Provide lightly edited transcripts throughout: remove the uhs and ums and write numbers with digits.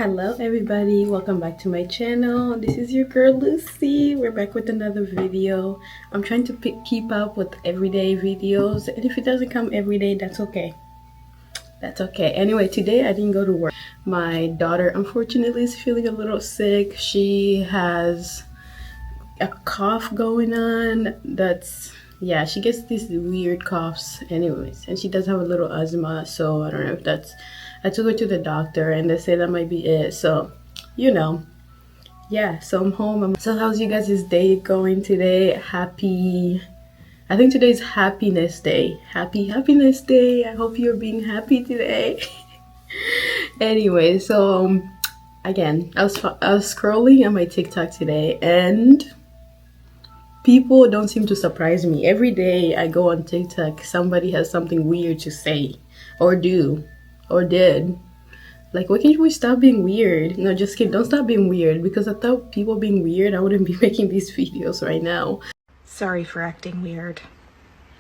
Hello everybody, welcome back to my channel. This is your girl Lucy. We're back with another video. I'm trying to keep up with everyday videos, and if it doesn't come every day, that's okay. That's okay. Anyway, today I didn't go to work. My daughter unfortunately is feeling a little sick. She has a cough going on. Yeah, she gets these weird coughs anyways, and she does have a little asthma, so I don't know if that's, I took her to the doctor and they say that might be it. So yeah, so I'm home. So how's you guys' day going today? I think today's happiness day. Happy happiness day. I hope you're being happy today. Anyway, so again, I was scrolling on my TikTok today, and people don't seem to surprise me. Every day I go on TikTok, somebody has something weird to say or do or did. Like, why can't we stop being weird? No, just kidding. Don't stop being weird, because without people being weird, I wouldn't be making these videos right now. Sorry for acting weird.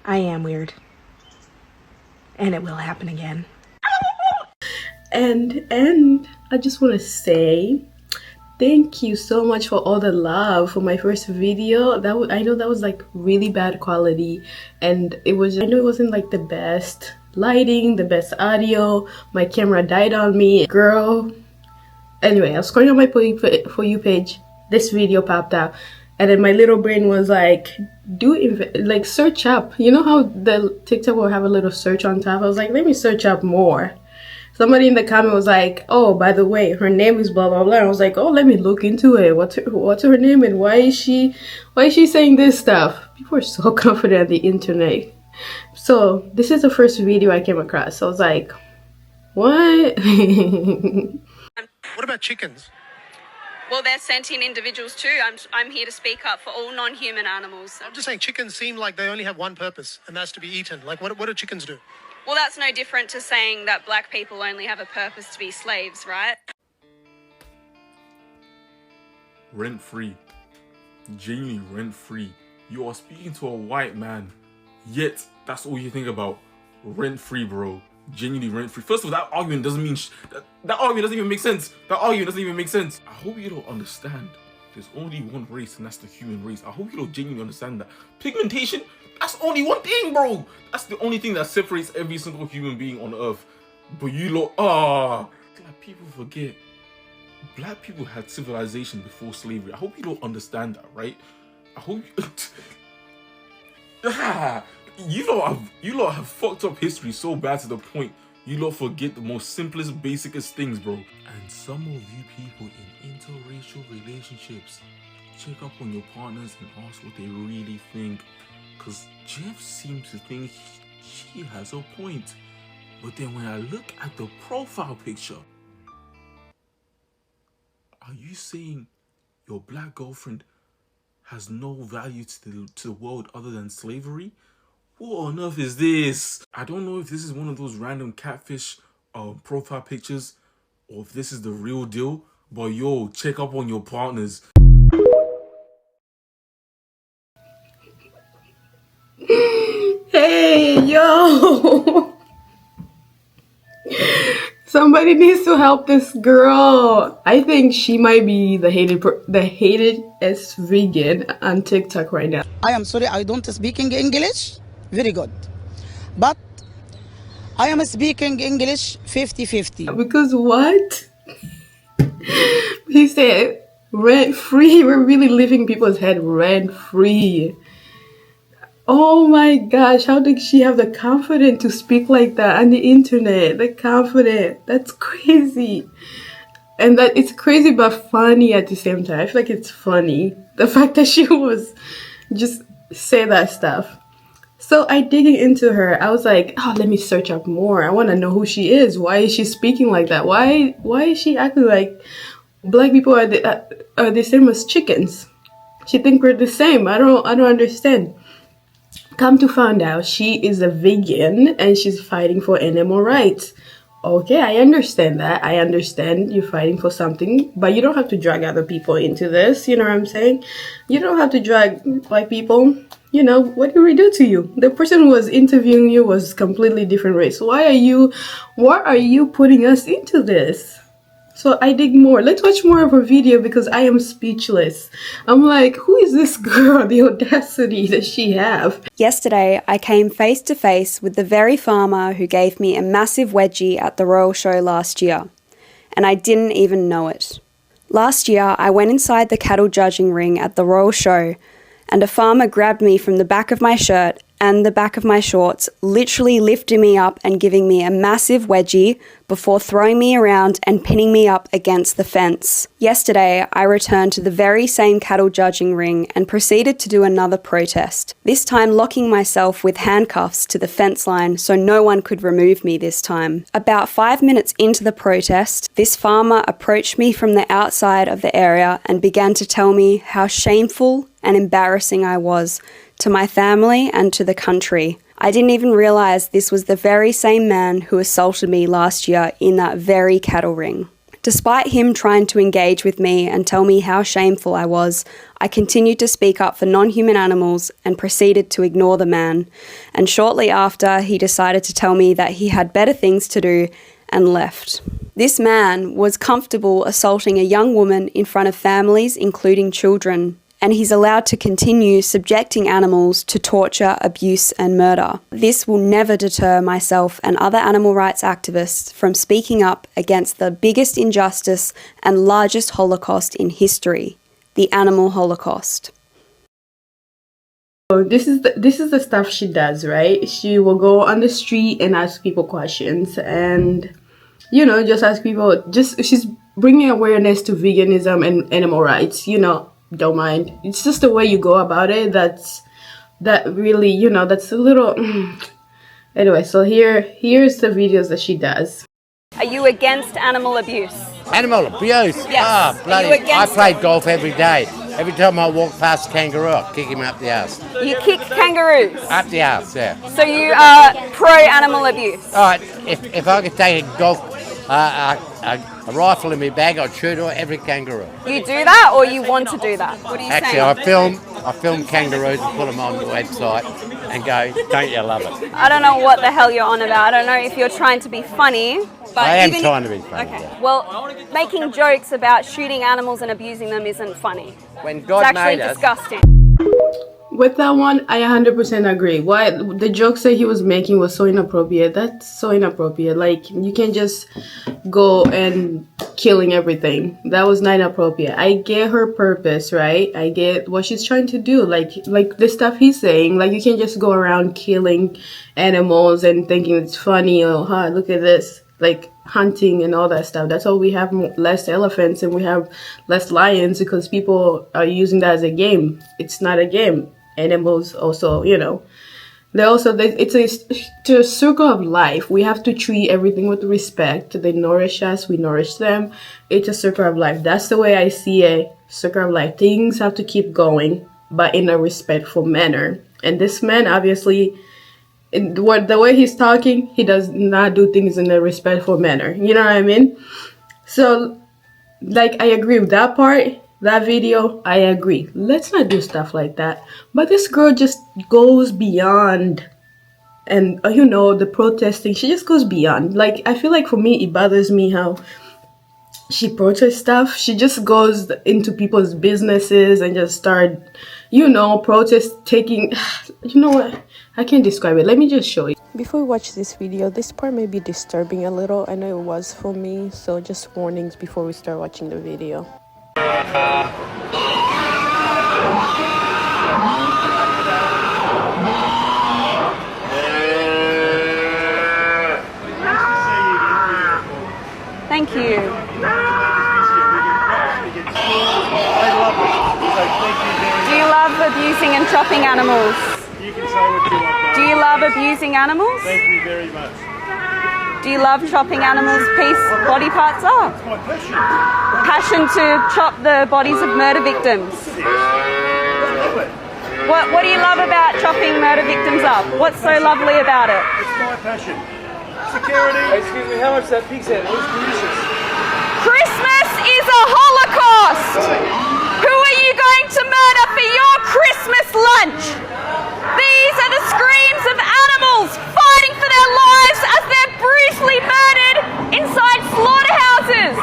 I am weird. And it will happen again. And I just want to say thank you so much for all the love for my first video. I know that was like really bad quality, and I know it wasn't like the best lighting, the best audio. My camera died on me, girl. Anyway, I was scrolling on my For You page. This video popped out, and then my little brain was like, search up. You know how the TikTok will have a little search on top? I was like, let me search up more. Somebody in the comment was like, oh, by the way, her name is blah blah blah. I was like, oh, let me look into it. What's her name, and why is she saying this stuff? People are so confident on the internet. So this is the first video I came across. So I was like, what? What about chickens? Well, they're sentient individuals too. I'm here to speak up for all non-human animals. I'm just saying chickens seem like they only have one purpose, and that's to be eaten. Like, what do chickens do? Well, that's no different to saying that black people only have a purpose to be slaves, right? Rent free. Genuinely rent free. You are speaking to a white man, yet that's all you think about. Rent free, bro. Genuinely rent free. First of all, that argument doesn't mean that argument doesn't even make sense. That argument doesn't even make sense. I hope you don't understand. There's only one race, and that's the human race. I hope you don't genuinely understand that. Pigmentation, that's only one thing, bro. That's the only thing that separates every single human being on earth. But you lot, like, people forget. Black people had civilization before slavery. I hope you don't understand that, right? I hope you lot have fucked up history so bad to the point you lot forget the most simplest, basicest things, bro. And some of you people in interracial relationships, check up on your partners and ask what they really think. Cause Jeff seems to think she has a point. But then when I look at the profile picture, are you saying your black girlfriend has no value to the world other than slavery? What on earth is this? I don't know if this is one of those random catfish profile pictures or if this is the real deal, but yo, check up on your partners. Hey, yo. Somebody needs to help this girl. I think she might be the hatedest vegan on TikTok right now. I am sorry, I don't speak English very good, but I am speaking English 50-50. Because what? He said rent free. We're really living people's head rent free. Oh my gosh, how did she have the confidence to speak like that on the internet? The confidence. That's crazy. And that it's crazy but funny at the same time. I feel like it's funny. The fact that she was just say that stuff. So I digging into her. I was like, oh, let me search up more. I want to know who she is. Why is she speaking like that? Why is she acting like black people are the same as chickens? She think we're the same. I don't understand. Come to find out, she is a vegan and she's fighting for animal rights. Okay, I understand that. I understand you're fighting for something, but you don't have to drag other people into this. You know what I'm saying? You don't have to drag black people. You know, what did we do to you? The person who was interviewing you was completely different race. Why are you putting us into this? So I dig more. Let's watch more of her video because I am speechless. I'm like, who is this girl? The audacity that she have. Yesterday, I came face to face with the very farmer who gave me a massive wedgie at the Royal Show last year, and I didn't even know it. Last year, I went inside the cattle judging ring at the Royal Show, and a farmer grabbed me from the back of my shirt and the back of my shorts, literally lifting me up and giving me a massive wedgie before throwing me around and pinning me up against the fence. Yesterday, I returned to the very same cattle judging ring and proceeded to do another protest, this time locking myself with handcuffs to the fence line so no one could remove me this time. About 5 minutes into the protest, this farmer approached me from the outside of the area and began to tell me how shameful and embarrassing I was to my family and to the country. I didn't even realise this was the very same man who assaulted me last year in that very cattle ring. Despite him trying to engage with me and tell me how shameful I was, I continued to speak up for non-human animals and proceeded to ignore the man. And shortly after, he decided to tell me that he had better things to do and left. This man was comfortable assaulting a young woman in front of families, including children, and he's allowed to continue subjecting animals to torture, abuse and murder. This will never deter myself and other animal rights activists from speaking up against the biggest injustice and largest Holocaust in history, the animal Holocaust. So this is the stuff she does, right? She will go on the street and ask people questions and, you know, just ask people, she's bringing awareness to veganism and animal rights, you know. Don't mind. It's just the way you go about it that really, you know, that's a little anyway. So here's the videos that she does. Are you against animal abuse? Animal abuse? Yes. Ah, bloody! Are you against I played golf every day. Every time I walk past a kangaroo, I kick him up the ass. You kick kangaroos? Up the ass, yeah. So you are pro-animal abuse? All right, if I could take a golf, a rifle in my bag, I'd shoot every kangaroo. You do that or you want to do that? What are you Actually, saying? I film kangaroos and put them on the website and go, don't you love it? I don't know what the hell you're on about. I don't know if you're trying to be funny. But I am even trying to be funny. Okay. Yeah. Well, making jokes about shooting animals and abusing them isn't funny. When It's God actually made us, disgusting. With that one, I 100% agree. Why the jokes that he was making was so inappropriate. That's so inappropriate. Like, you can't just go and killing everything. That was not inappropriate. I get her purpose, right? I get what she's trying to do. Like the stuff he's saying. Like, you can't just go around killing animals and thinking it's funny. Oh, look at this. Like, hunting and all that stuff. That's why we have less elephants and we have less lions, because people are using that as a game. It's not a game. Animals also, you know, it's a circle of life. We have to treat everything with respect. They nourish us, we nourish them. It's a circle of life. That's the way I see a circle of life. Things have to keep going, but in a respectful manner. And this man, obviously, the way he's talking, he does not do things in a respectful manner. You know what I mean? So, like, I agree with that part. That video, I agree. Let's not do stuff like that. But this girl just goes beyond. And, you know, the protesting, she just goes beyond. Like, I feel like for me, it bothers me how she protests stuff. She just goes into people's businesses and just start, you know, taking, you know what? I can't describe it. Let me just show you. Before we watch this video, this part may be disturbing a little. I know it was for me, so just warnings before we start watching the video. Thank you. Do you love abusing and chopping animals? You can say what you want. Do you love abusing animals? Thank you very much. Do you love chopping animals' body parts up? It's my passion. Passion to chop the bodies of murder victims. What do you love about chopping murder victims up? What's so lovely about it? It's my passion. Security. Excuse me, how much is that pig's head? It looks delicious. Christmas is a Holocaust! Who are you going to murder for your Christmas lunch? These are the screams of animals fighting for their lives as they're brutally murdered inside slaughterhouses.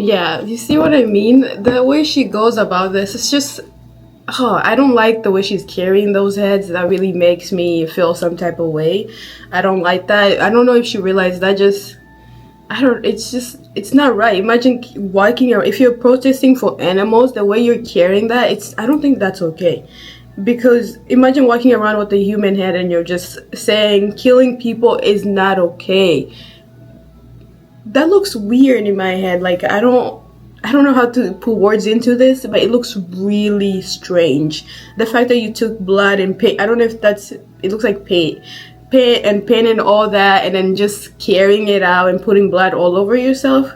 Yeah, you see what I mean? The way she goes about this, it's just, oh, I don't like the way she's carrying those heads. That really makes me feel some type of way. I don't like that. I don't know if she realized that. Just, I don't, it's not right. Imagine walking around, if you're protesting for animals, the way you're carrying that, I don't think that's okay. Because imagine walking around with a human head and you're just saying killing people is not okay. That looks weird in my head. Like, I don't know how to put words into this, but it looks really strange. The fact that you took blood and paint, I don't know if it looks like paint and all that, and then just carrying it out and putting blood all over yourself.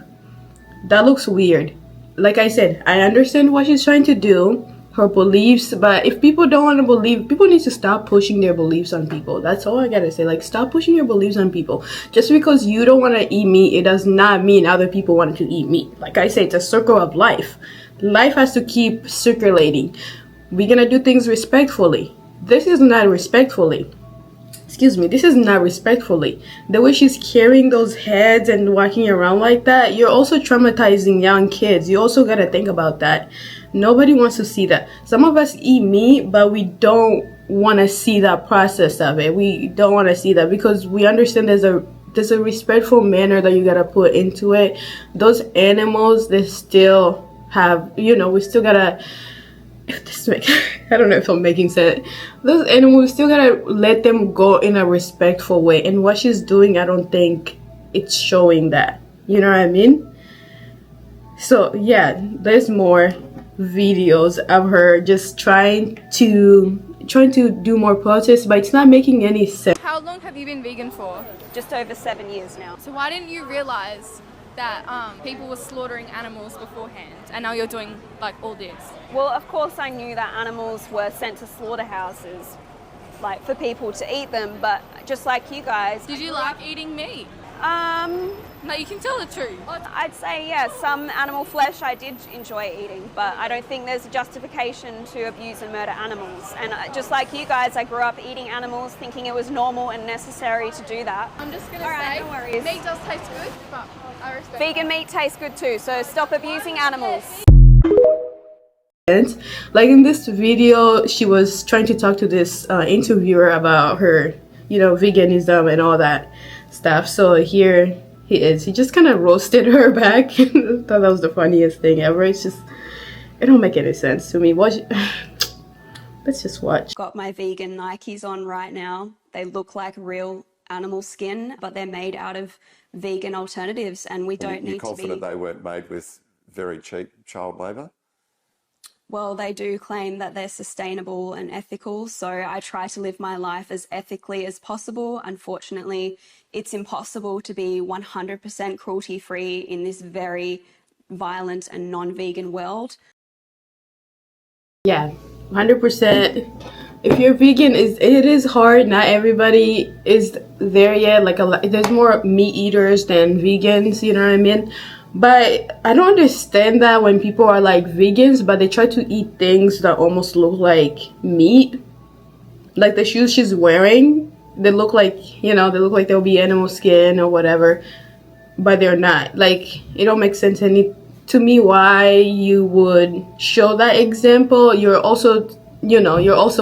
That looks weird. Like I said, I understand what she's trying to do, her beliefs, but if people don't want to believe, people need to stop pushing their beliefs on people. That's all I gotta say. Like, stop pushing your beliefs on people. Just because you don't want to eat meat, it does not mean other people want to eat meat. Like I say, it's a circle of life. Life has to keep circulating. We're gonna do things respectfully. This is not respectfully. Excuse me, this is not respectfully. The way she's carrying those heads and walking around like that, you're also traumatizing young kids. You also gotta think about that. Nobody wants to see that. Some of us eat meat, but we don't want to see that process of it. We don't want to see that because we understand there's a respectful manner that you gotta put into it. Those animals, they still have, we still gotta, I don't know if I'm making sense. Those animals, we still gotta let them go in a respectful way. And what she's doing, I don't think it's showing that. You know what I mean? So yeah, there's more videos of her just trying to do more protests, but it's not making any sense. How long have you been vegan for? Just over 7 years now. So why didn't you realize that people were slaughtering animals beforehand, and now you're doing like all this? Well, of course I knew that animals were sent to slaughterhouses, like for people to eat them, but just like you guys. Did you like eating meat? No, you can tell the truth. I'd say, yeah, some animal flesh I did enjoy eating, but I don't think there's a justification to abuse and murder animals. And just like you guys, I grew up eating animals, thinking it was normal and necessary to do that. I'm just going to say, no worries. Meat does taste good, but I respect Vegan meat tastes good too, so stop abusing animals. Like in this video, she was trying to talk to this interviewer about her, veganism and all that stuff. So here he is. He just kind of roasted her back. Thought that was the funniest thing ever. It's just, it don't make any sense to me. Let's just watch. Got my vegan Nikes on right now. They look like real animal skin, but they're made out of vegan alternatives, and we don't need to be... You're confident they weren't made with very cheap child labour? Well, they do claim that they're sustainable and ethical, so I try to live my life as ethically as possible. Unfortunately, it's impossible to be 100% cruelty-free in this very violent and non-vegan world. Yeah, 100%. If you're vegan, it is hard. Not everybody is there yet. Like there's more meat eaters than vegans, you know what I mean? But I don't understand that when people are like vegans, but they try to eat things that almost look like meat. Like the shoes she's wearing, they look like, they'll be animal skin or whatever, but they're not. Like, it don't make sense to me why you would show that example. You're also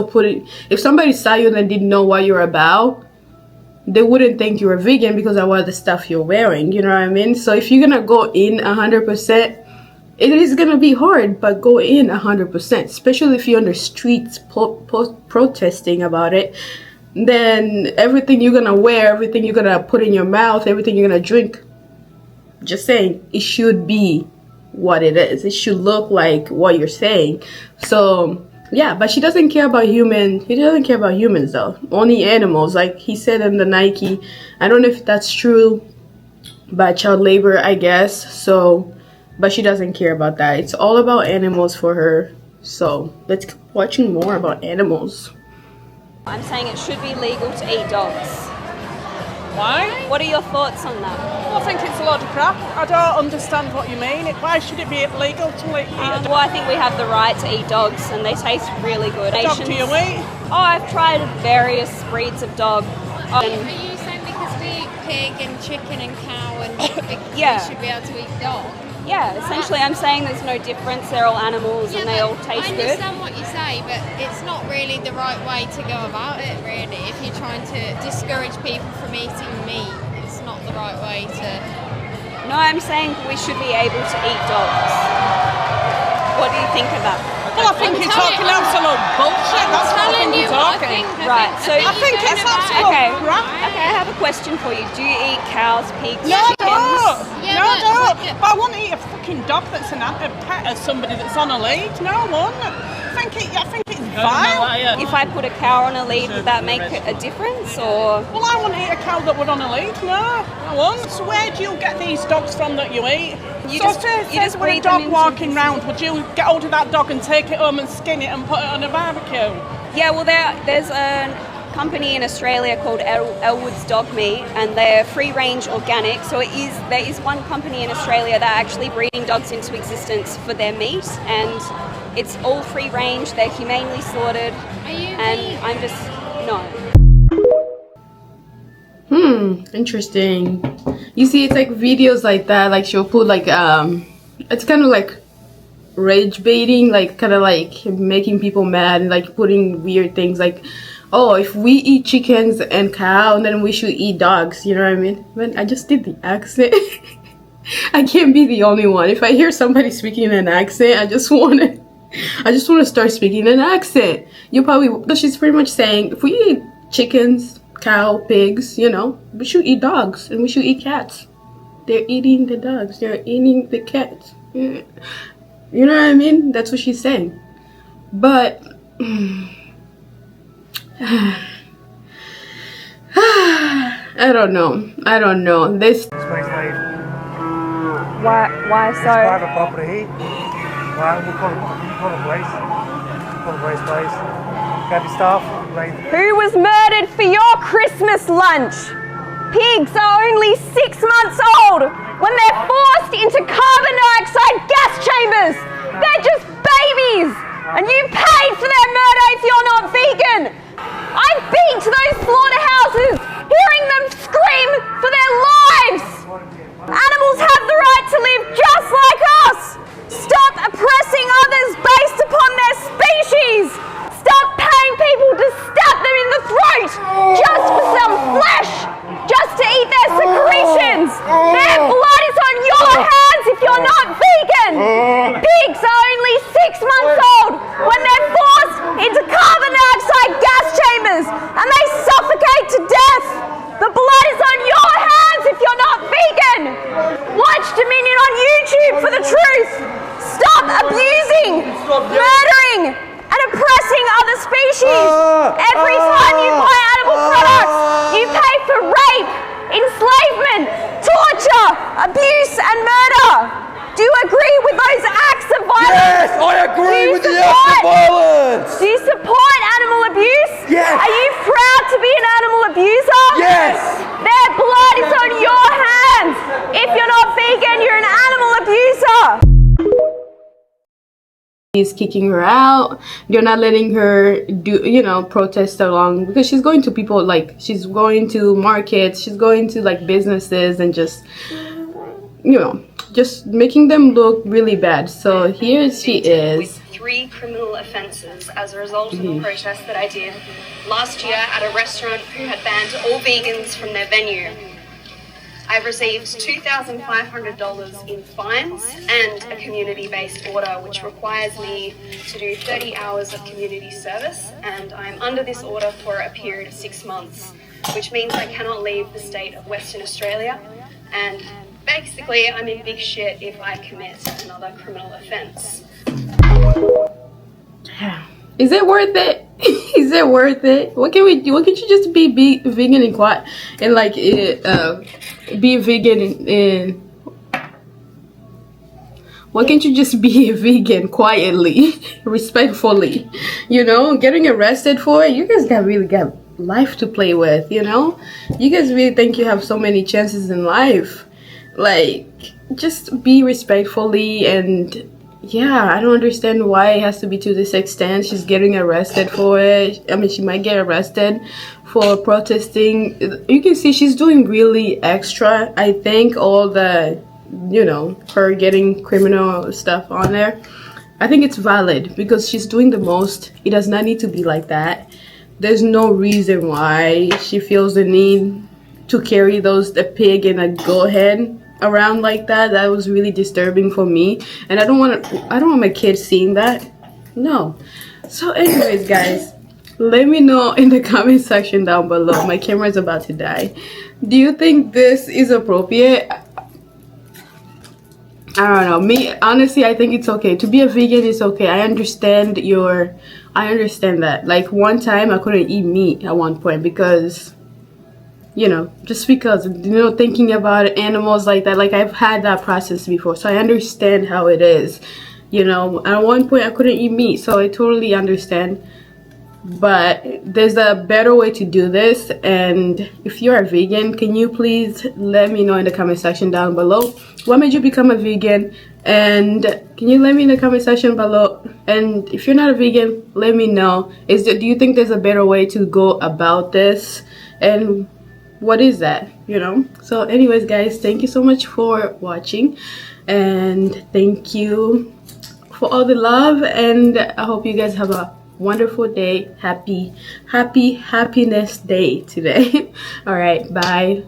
putting, if somebody saw you and didn't know what you're about, they wouldn't think you're a vegan because of all the stuff you're wearing, you know what I mean? So if you're gonna go in 100%, it is gonna be hard, but go in 100%, especially if you're on the streets protesting about it. Then everything you're gonna wear, everything you're gonna put in your mouth, everything you're gonna drink, just saying, it should be what it is. It should look like what you're saying. So yeah, but she doesn't care about humans. He doesn't care about humans though. Only animals, like he said in the Nike. I don't know if that's true, but child labor, I guess. So, but she doesn't care about that. It's all about animals for her. So let's keep watching more about animals. I'm saying it should be legal to eat dogs. Why? What are your thoughts on that? I think it's a lot of crap. I don't understand what you mean. Why should it be illegal to eat a dog? Well, I think we have the right to eat dogs, and they taste really good. What dog do you eat? Oh, I've tried various breeds of dog. Are you saying because we eat pig and chicken and cow and we Yeah. should be able to eat dog? Yeah, essentially I'm saying there's no difference, they're all animals and they all taste good. I understand what you say, but it's not really the right way to go about it, really. If you're trying to discourage people from eating meat, it's not the right way to... No, I'm saying we should be able to eat dogs. What do you think of that? Well, I think you're talking absolute bullshit. That's what I think you're talking. Right, so I think it's absolute crap. Okay, I have a question for you. Do you eat cows, pigs, No, I chickens? don't. No, I don't. But I wouldn't eat a fucking dog that's a pet of somebody that's on a lead. No, I wouldn't. I think it's vile. If I put a cow on a lead, would that make a difference, or...? Well, I wouldn't eat a cow that would on a lead. No, I wouldn't. So where do you get these dogs from that you eat? You so just with a breed dog them walking round, would you get hold of that dog and take it home and skin it and put it on a barbecue? Yeah, well, there's a company in Australia called Elwood's Dog Meat, and they're free-range organic. So there is one company in Australia that are actually breeding dogs into existence for their meat, and it's all free-range. They're humanely slaughtered, and I'm just no. Interesting. You see, it's like videos like that, like she'll put like it's kind of like rage baiting, like kind of like making people mad and like putting weird things like, oh, if we eat chickens and cow, then we should eat dogs, you know what I mean? Man, I just did the accent. I can't be the only one. If I hear somebody speaking in an accent, I just want to start speaking in an accent. You probably, but she's pretty much saying, if we eat chickens, cow, pigs, you know, we should eat dogs and we should eat cats. They're eating the dogs, they're eating the cats. You know what I mean? That's what she's saying. But I don't know. This why so? It's private property. Well, we'll call the police. Call the police, please. Grab your staff. Who was murdered for your Christmas lunch? Pigs are only 6 months old when they're forced into carbon dioxide gas chambers. They're just babies, and you paid for their murder if you're not vegan. I've been to those slaughterhouses, hearing them scream for their lives. Animals have the right to live just like us. Stop oppressing others based upon their species. Stop paying people to stab them in the throat just for some flesh, just to eat their secretions. Their blood is on your hands if you're not vegan. Pigs are only 6 months old when they're forced into carbon dioxide gas chambers and they suffocate to death. The blood is on your hands if you're not vegan. Watch Dominion on YouTube for the truth. Stop abusing, murdering, and oppressing other species. Every time you buy animal products, you pay for rape, enslavement, torture, abuse, and murder. Do you agree with those acts of violence? Yes, I agree with the acts of violence. Do you support animal abuse? Yes. Are you proud to be an animal abuser? Yes. Their blood is on your hands. If you're not vegan, you're an animal abuser. He's kicking her out. They're not letting her do, you know, protest along, because she's going to people, like she's going to markets, she's going to like businesses and just, you know, just making them look really bad. So here she is with 3 criminal offences as a result of a protest that I did last year at a restaurant who had banned all vegans from their venue. I've received $2,500 in fines and a community-based order which requires me to do 30 hours of community service, and I'm under this order for a period of 6 months, which means I cannot leave the state of Western Australia, and basically I'm in big shit if I commit another criminal offence. Is it worth it? Is it worth it? What can we do? What can't you just be vegan and quiet and like be vegan and why can't you just be a vegan quietly, respectfully? You know, getting arrested for it. You guys really got life to play with. You know, you guys really think you have so many chances in life. Like, just be respectfully and. Yeah, I don't understand why it has to be to this extent. She's getting arrested for it. I mean, she might get arrested for protesting. You can see she's doing really extra. I think all the you know, her getting criminal stuff on there. I think it's valid because she's doing the most. It does not need to be like that. There's no reason why she feels the need to carry the pig and a goat head around like that. That was really disturbing for me, and I don't want my kids seeing that. No. So anyways, guys, let me know in the comment section down below. My camera is about to die. Do you think this is appropriate? I don't know. Me, honestly, I think it's okay. To be a vegan is okay. I understand that. Like, one time I couldn't eat meat at one point because, you know, just because, you know, thinking about animals like that. Like, I've had that process before, so I understand how it is. You know, at one point I couldn't eat meat, so I totally understand. But there's a better way to do this, and if you're a vegan, can you please let me know in the comment section down below what made you become a vegan, and can you let me in the comment section below? And if you're not a vegan, let me know, do you think there's a better way to go about this, and what is that, you know? So anyways, guys, thank you so much for watching, and thank you for all the love, and I hope you guys have a wonderful day. Happiness day today. All right, bye.